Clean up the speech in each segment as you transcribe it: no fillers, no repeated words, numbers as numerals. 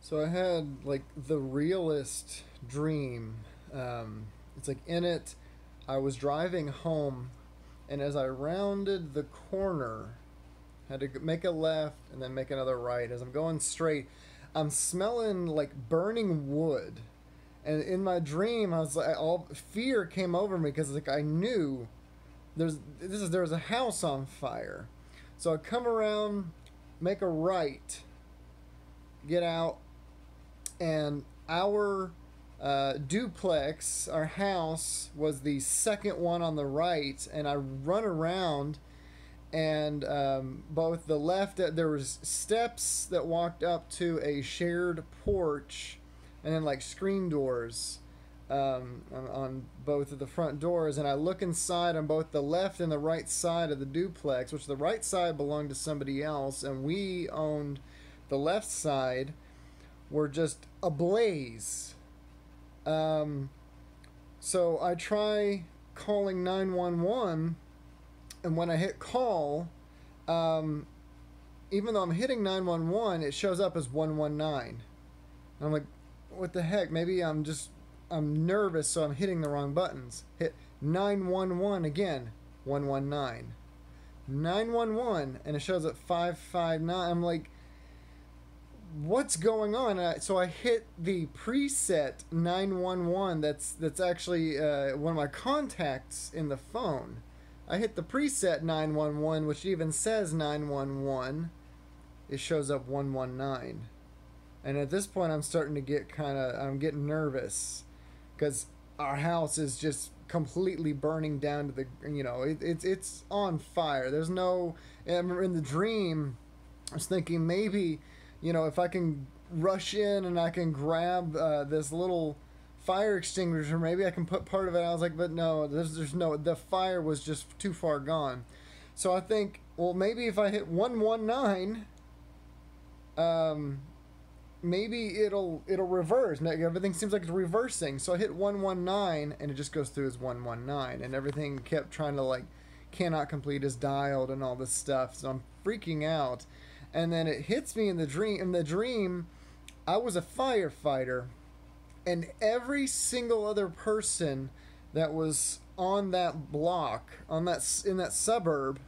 So I had like the realest dream. It's like in it, I was driving home, and as I rounded the corner, had to make a left and then make another right. As I'm going straight, I'm smelling like burning wood, and in my dream, I was like, all fear came over me because like I knew there was a house on fire. So I come around, make a right, get out, and our duplex, our house, was the second one on the right, and I run around, and both the left, there was steps that walked up to a shared porch, and then like screen doors on both of the front doors, and I look inside on both the left and the right side of the duplex, which the right side belonged to somebody else, and we owned the left side, were just ablaze. Um, so I try calling 911, and when I hit call, um, even though I'm hitting 911, it shows up as 119. And I'm like, what the heck? Maybe I'm nervous, so I'm hitting the wrong buttons. Hit 911 again, 119. 911, and it shows up 559. I'm like, what's going on? So I hit the preset 911 that's actually one of my contacts in the phone. I hit the preset 911, which even says 911. It shows up 119. And at this point, I'm starting to get I'm getting nervous because our house is just completely burning down to it's on fire. There's no, in the dream, I was thinking maybe, if I can rush in and I can grab this little fire extinguisher, maybe I can put part of it. I was like, but no, there's no, the fire was just too far gone. So I think, well, maybe if I hit 119, maybe it'll reverse. Everything seems like it's reversing. So I hit 119 and it just goes through as 119, and everything kept trying to like cannot complete as dialed and all this stuff. So I'm freaking out. And then it hits me in the dream. In the dream, I was a firefighter, and every single other person that was on that block, in that suburb,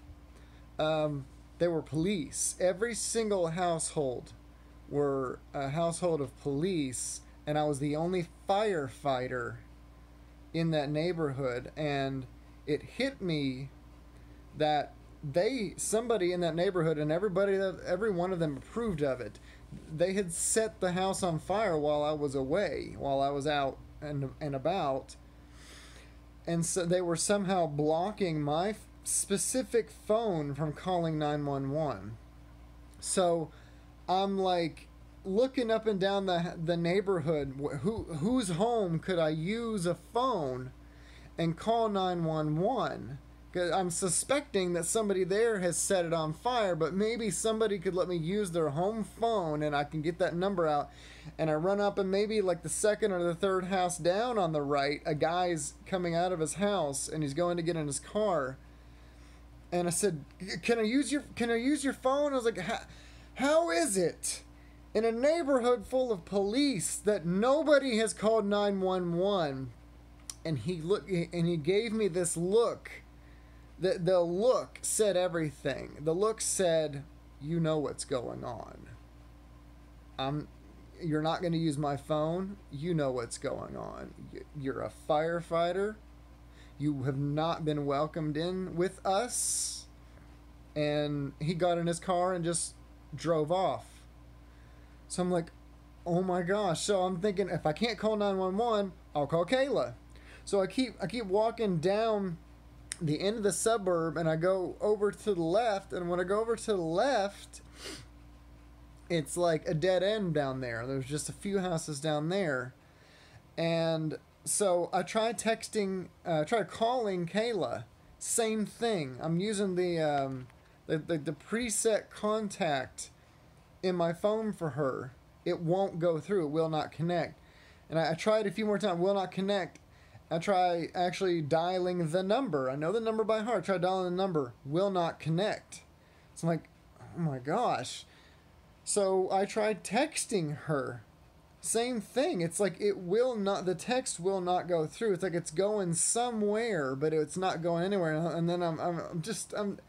they were police. Every single household were a household of police, and I was the only firefighter in that neighborhood. And it hit me that somebody in that neighborhood, and every one of them approved of it. They had set the house on fire while I was away, while I was out and about, and so they were somehow blocking my specific phone from calling 911. So I'm like looking up and down the neighborhood. Whose home could I use a phone and call 911? I'm suspecting that somebody there has set it on fire, but maybe somebody could let me use their home phone and I can get that number out. And I run up, and maybe like the second or the third house down on the right, a guy's coming out of his house and he's going to get in his car. And I said, "Can I use your phone?" I was like, "How is it in a neighborhood full of police that nobody has called 911?" And he gave me this look. The look said everything. The look said, "You know what's going on. You're not going to use my phone. You know what's going on. You're a firefighter. You have not been welcomed in with us." And he got in his car and just drove off. So I'm like, oh my gosh. So I'm thinking, if I can't call 911, I'll call Kayla. So I keep walking down the end of the suburb, and I go over to the left, and when I go over to the left, it's like a dead end down there. There's just a few houses down there. And so I try calling Kayla. Same thing. I'm using the preset contact in my phone for her. It won't go through. It will not connect. And I tried a few more times. Will not connect. I try actually dialing the number. I know the number by heart. I try dialing the number. Will not connect. So I'm like, oh my gosh. So I tried texting her. Same thing. It's like it will not, the text will not go through. It's like it's going somewhere, but it's not going anywhere. And then I'm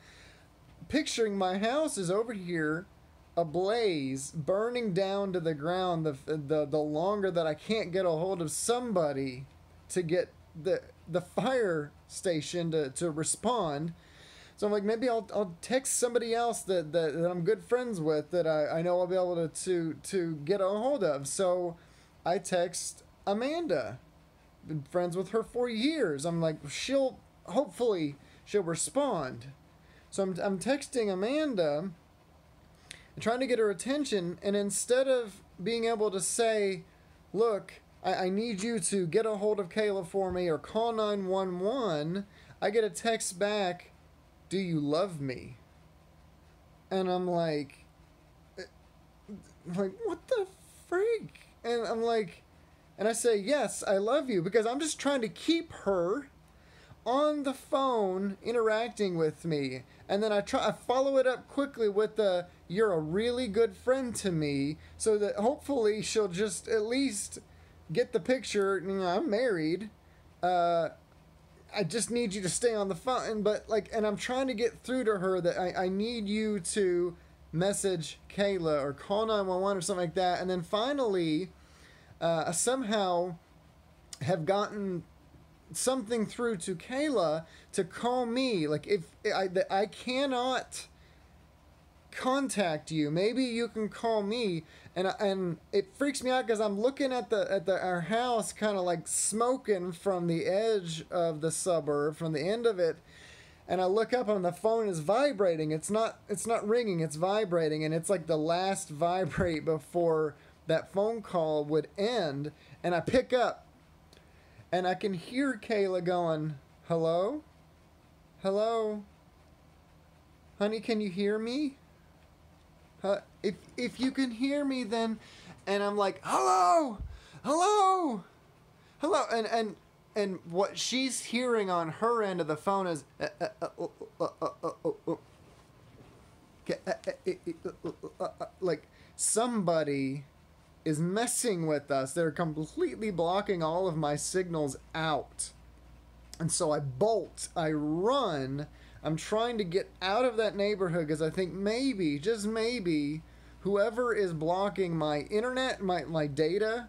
picturing my house is over here ablaze, burning down to the ground. The longer that I can't get a hold of somebody to get the fire station to respond. So I'm like, maybe I'll text somebody else that I'm good friends with, that I know I'll be able to get a hold of. So I text Amanda. Been friends with her for years. I'm like, hopefully she'll respond. So I'm texting Amanda and trying to get her attention, and instead of being able to say, look, I need you to get a hold of Kayla for me or call 911, I get a text back, do you love me? And I'm like, what the freak? And I'm like, and I say, yes, I love you, because I'm just trying to keep her on the phone interacting with me. And then I follow it up quickly with you're a really good friend to me, so that hopefully she'll just at least get the picture. You know, I'm married. I just need you to stay on the phone. But and I'm trying to get through to her that I need you to message Kayla or call 911 or something like that. And then finally, I somehow have gotten something through to Kayla to call me. Like, if I cannot contact you, maybe you can call me. And it freaks me out because I'm looking at our house kind of like smoking from the edge of the suburb, from the end of it, and I look up and the phone is vibrating. It's not ringing, it's vibrating, and it's like the last vibrate before that phone call would end. And I pick up and I can hear Kayla going, hello? Hello? Honey, can you hear me? If you can hear me, then. And I'm like, hello, hello, hello, and what she's hearing on her end of the phone is like somebody is messing with us. They're completely blocking all of my signals out. And so I bolt, I run. I'm trying to get out of that neighborhood because I think maybe, just maybe, whoever is blocking my internet, my data,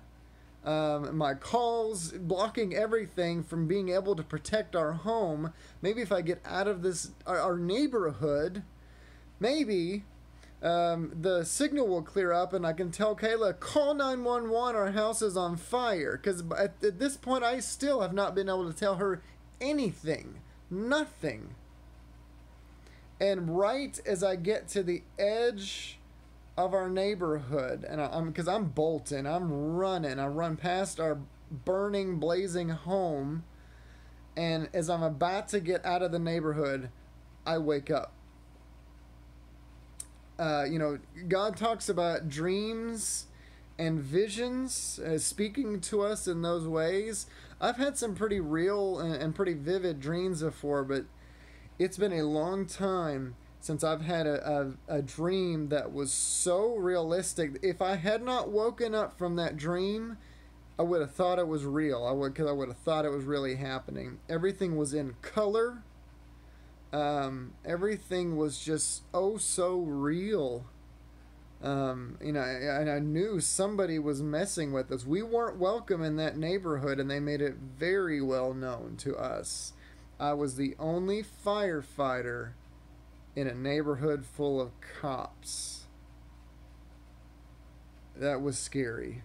my calls, blocking everything from being able to protect our home, maybe if I get out of this, our neighborhood, maybe the signal will clear up and I can tell Kayla, call 911, our house is on fire. Because at this point, I still have not been able to tell her anything. Nothing. And right as I get to the edge of our neighborhood, and because I'm bolting, I'm running, I run past our burning, blazing home, and as I'm about to get out of the neighborhood, I wake up. God talks about dreams and visions, speaking to us in those ways. I've had some pretty real and pretty vivid dreams before, but it's been a long time since I've had a dream that was so realistic. If I had not woken up from that dream, I would have thought it was real. Because I would have thought it was really happening. Everything was in color. Everything was just so real. And I knew somebody was messing with us. We weren't welcome in that neighborhood, and they made it very well known to us. I was the only firefighter in a neighborhood full of cops. That was scary.